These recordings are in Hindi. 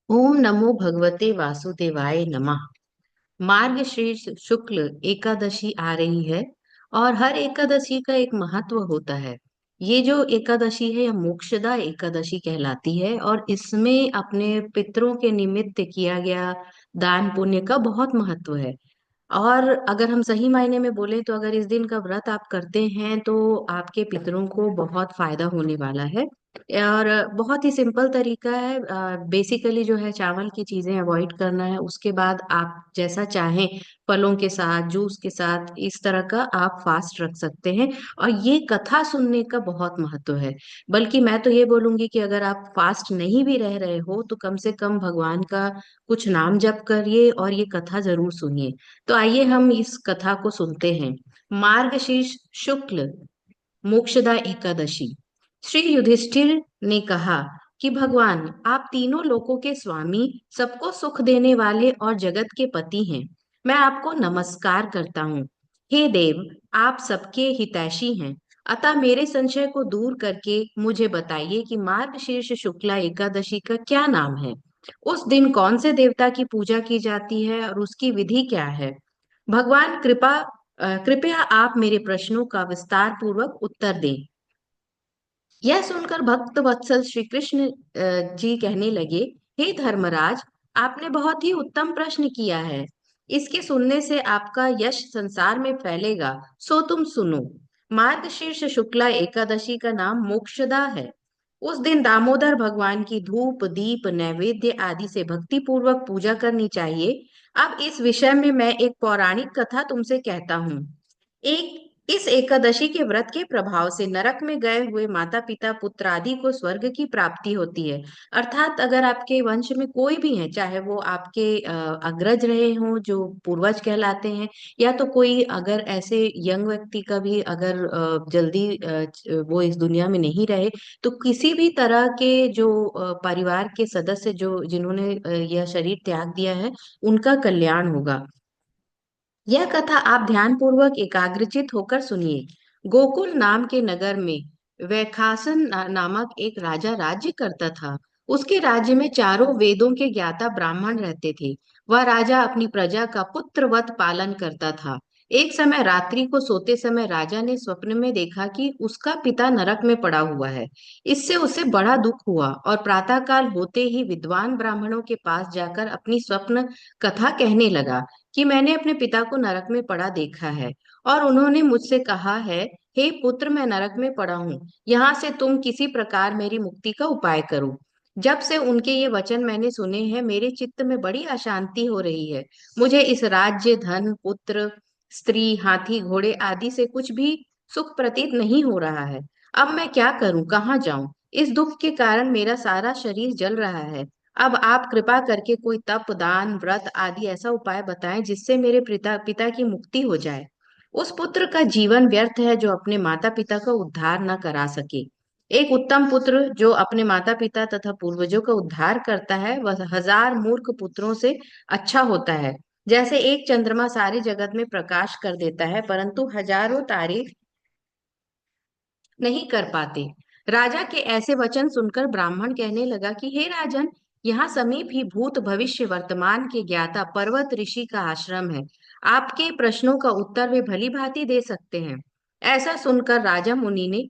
ओम नमो भगवते वासुदेवाय नमः। मार्गशीर्ष शुक्ल एकादशी आ रही है और हर एकादशी का एक महत्व होता है। ये जो एकादशी है यह मोक्षदा एकादशी कहलाती है और इसमें अपने पितरों के निमित्त किया गया दान पुण्य का बहुत महत्व है। और अगर हम सही मायने में बोले तो अगर इस दिन का व्रत आप करते हैं तो आपके पितरों को बहुत फायदा होने वाला है। और बहुत ही सिंपल तरीका है। बेसिकली जो है चावल की चीजें अवॉइड करना है। उसके बाद आप जैसा चाहें फलों के साथ जूस के साथ इस तरह का आप फास्ट रख सकते हैं। और ये कथा सुनने का बहुत महत्व है। बल्कि मैं तो ये बोलूंगी कि अगर आप फास्ट नहीं भी रह रहे हो तो कम से कम भगवान का कुछ नाम जप करिए और ये कथा जरूर सुनिए। तो आइए हम इस कथा को सुनते हैं। मार्गशीर्ष शुक्ल मोक्षदा एकादशी। श्री युधिष्ठिर ने कहा कि भगवान आप तीनों लोकों के स्वामी, सबको सुख देने वाले और जगत के पति हैं। मैं आपको नमस्कार करता हूँ। हे देव, आप सबके हितैषी हैं। अतः मेरे संशय को दूर करके मुझे बताइए कि मार्गशीर्ष शुक्ला एकादशी का क्या नाम है। उस दिन कौन से देवता की पूजा की जाती है और उसकी विधि क्या है। भगवान कृपया आप मेरे प्रश्नों का विस्तार पूर्वक उत्तर दें। यह सुनकर भक्त वत्सल श्री कृष्ण जी कहने लगे, हे धर्मराज, आपने बहुत ही उत्तम प्रश्न किया है। इसके सुनने से आपका यश संसार में फैलेगा। सो तुम सुनो। मार्गशीर्ष शुक्ला एकादशी का नाम मोक्षदा है। उस दिन दामोदर भगवान की धूप दीप नैवेद्य आदि से भक्ति पूर्वक पूजा करनी चाहिए। अब इस विषय में मैं एक पौराणिक कथा तुमसे कहता हूँ। एक इस एकादशी के व्रत के प्रभाव से नरक में गए हुए माता पिता पुत्र आदि को स्वर्ग की प्राप्ति होती है। अर्थात अगर आपके वंश में कोई भी है, चाहे वो आपके अग्रज रहे हों जो पूर्वज कहलाते हैं, या तो कोई अगर ऐसे यंग व्यक्ति का भी अगर जल्दी वो इस दुनिया में नहीं रहे, तो किसी भी तरह के जो परिवार के सदस्य जो जिन्होंने यह शरीर त्याग दिया है, उनका कल्याण होगा। यह कथा आप ध्यान पूर्वक एकाग्रचित होकर सुनिए। गोकुल नाम के नगर में वैखासन नामक एक राजा राज्य करता था। उसके राज्य में चारों वेदों के ज्ञाता ब्राह्मण रहते थे। वह राजा अपनी प्रजा का पुत्रवत पालन करता था। एक समय रात्रि को सोते समय राजा ने स्वप्न में देखा कि उसका पिता नरक में पड़ा हुआ है। इससे उसे बड़ा दुख हुआ और प्रातःकाल होते ही विद्वान ब्राह्मणों के पास जाकर अपनी स्वप्न कथा कहने लगा कि मैंने अपने पिता को नरक में पड़ा देखा है और उन्होंने मुझसे कहा है, हे पुत्र, मैं नरक में पड़ा हूँ। यहाँ से तुम किसी प्रकार मेरी मुक्ति का उपाय करो। जब से उनके ये वचन मैंने सुने हैं, मेरे चित्त में बड़ी अशांति हो रही है। मुझे इस राज्य धन पुत्र स्त्री हाथी घोड़े आदि से कुछ भी सुख प्रतीत नहीं हो रहा है। अब मैं क्या करूं, कहाँ जाऊं। इस दुख के कारण मेरा सारा शरीर जल रहा है। अब आप कृपा करके कोई तप दान व्रत आदि ऐसा उपाय बताएं जिससे मेरे पिता पिता की मुक्ति हो जाए। उस पुत्र का जीवन व्यर्थ है जो अपने माता पिता का उद्धार न करा सके। एक उत्तम पुत्र जो अपने माता पिता तथा पूर्वजों का उद्धार करता है वह हजार मूर्ख पुत्रों से अच्छा होता है। जैसे एक चंद्रमा सारी जगत में प्रकाश कर देता है परंतु हजारों तारे नहीं कर पाते। राजा के ऐसे वचन सुनकर ब्राह्मण कहने लगा कि हे राजन, यहाँ समीप ही भूत भविष्य वर्तमान के ज्ञाता पर्वत ऋषि का आश्रम है। आपके प्रश्नों का उत्तर वे भली भांति दे सकते हैं। ऐसा सुनकर राजा मुनि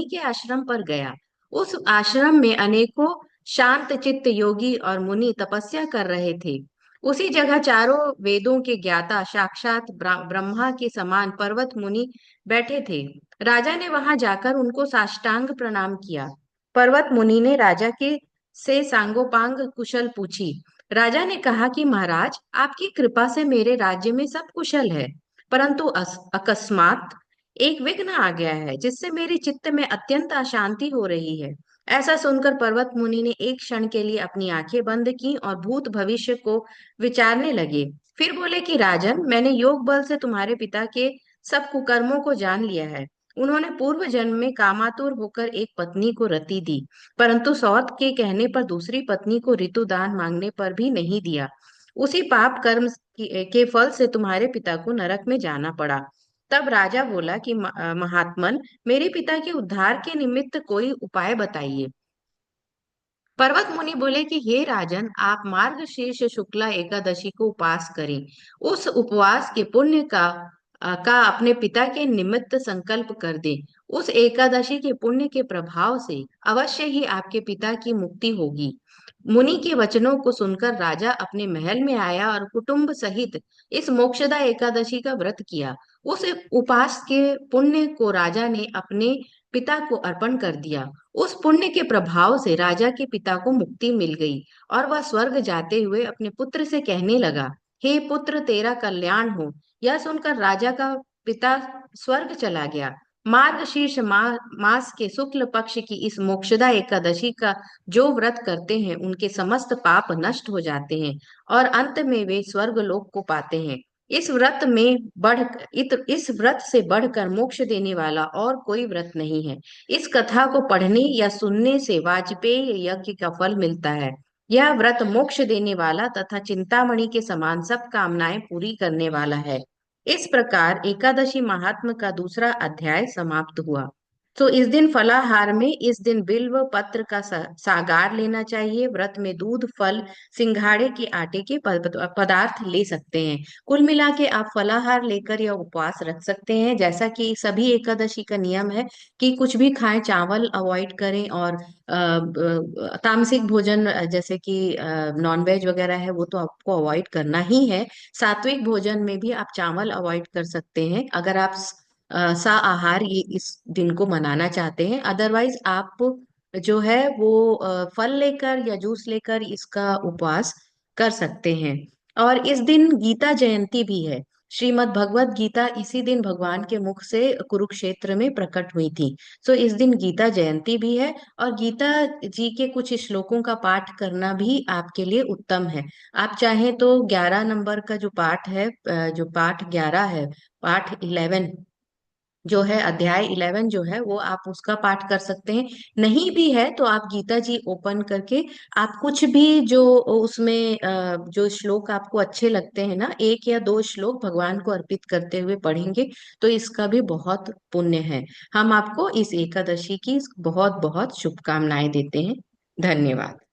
के आश्रम पर गया। उस आश्रम में अनेकों शांत चित्त योगी और मुनि तपस्या कर रहे थे। उसी जगह चारों वेदों के ज्ञाता साक्षात ब्रह्मा के समान पर्वत मुनि बैठे थे। राजा ने वहां जाकर उनको साष्टांग प्रणाम किया। पर्वत मुनि ने राजा के से सांगोपांग कुशल पूछी। राजा ने कहा कि महाराज, आपकी कृपा से मेरे राज्य में सब कुशल है, परंतु अकस्मात एक विघ्न आ गया है जिससे मेरे चित्त में अत्यंत अशांति हो रही है। ऐसा सुनकर पर्वत मुनि ने एक क्षण के लिए अपनी आंखें बंद की और भूत भविष्य को विचारने लगे। फिर बोले कि राजन, मैंने योग बल से तुम्हारे पिता के सब कुकर्मों को जान लिया है। उन्होंने पूर्व जन्म में कामातुर होकर एक पत्नी को रति दी, परंतु सौत के कहने पर दूसरी पत्नी को ऋतुदान मांगने पर भी नहीं दिया। उसी पाप कर्म के फल से तुम्हारे पिता को नरक में जाना पड़ा। तब राजा बोला कि महात्मन, मेरे पिता के उद्धार के निमित्त कोई उपाय बताइए। पर्वत मुनि बोले कि हे राजन, आप मार्गशीर्ष शुक्ला एकादशी को उपवास करें। उस उपवास के पुण्य का अपने पिता के निमित्त संकल्प कर दें। उस एकादशी के पुण्य के प्रभाव से अवश्य ही आपके पिता की मुक्ति होगी। मुनि के वचनों को सुनकर राजा अपने महल में आया और कुटुंब सहित इस मोक्षदा एकादशी का व्रत किया। उस उपवास के पुण्य को राजा ने अपने पिता को अर्पण कर दिया। उस पुण्य के प्रभाव से राजा के पिता को मुक्ति मिल गई और वह स्वर्ग जाते हुए अपने पुत्र से कहने लगा, हे पुत्र, तेरा कल्याण हो। यह सुनकर राजा का पिता स्वर्ग चला गया। मार्गशीर्ष मास के शुक्ल पक्ष की इस मोक्षदा एकादशी का जो व्रत करते हैं, उनके समस्त पाप नष्ट हो जाते हैं और अंत में वे स्वर्ग लोक को पाते हैं। इस व्रत में इस व्रत से बढ़कर मोक्ष देने वाला और कोई व्रत नहीं है। इस कथा को पढ़ने या सुनने से वाजपेयी यज्ञ का फल मिलता है। यह व्रत मोक्ष देने वाला तथा चिंतामणि के समान सब कामनाएं पूरी करने वाला है। इस प्रकार एकादशी महात्म का दूसरा अध्याय समाप्त हुआ। तो इस दिन फलाहार में इस दिन बिल्व पत्र का सागार लेना चाहिए। व्रत में दूध, फल, सिंघाड़े के आटे के पदार्थ ले सकते हैं। कुल मिला के आप फलाहार लेकर यह उपवास रख सकते हैं। जैसा कि सभी एकादशी का नियम है कि कुछ भी खाएं, चावल अवॉइड करें और तामसिक भोजन जैसे कि नॉनवेज वगैरह है वो तो आपको अवॉइड करना ही है। सात्विक भोजन में भी आप चावल अवॉइड कर सकते हैं अगर आप साआहार ये इस दिन को मनाना चाहते हैं। अदरवाइज आप जो है वो फल लेकर या जूस लेकर इसका उपवास कर सकते हैं। और इस दिन गीता जयंती भी है। श्रीमद् भगवत गीता इसी दिन भगवान के मुख से कुरुक्षेत्र में प्रकट हुई थी। सो इस दिन गीता जयंती भी है और गीता जी के कुछ श्लोकों का पाठ करना भी आपके लिए उत्तम है। आप चाहें तो 11 नंबर का जो पाठ है, जो पाठ 11 है, पाठ 11 जो है, अध्याय 11 जो है वो आप उसका पाठ कर सकते हैं। नहीं भी है तो आप गीता जी ओपन करके आप कुछ भी जो उसमें जो श्लोक आपको अच्छे लगते हैं ना, एक या दो श्लोक भगवान को अर्पित करते हुए पढ़ेंगे तो इसका भी बहुत पुण्य है। हम आपको इस एकादशी की बहुत बहुत शुभकामनाएं देते हैं। धन्यवाद।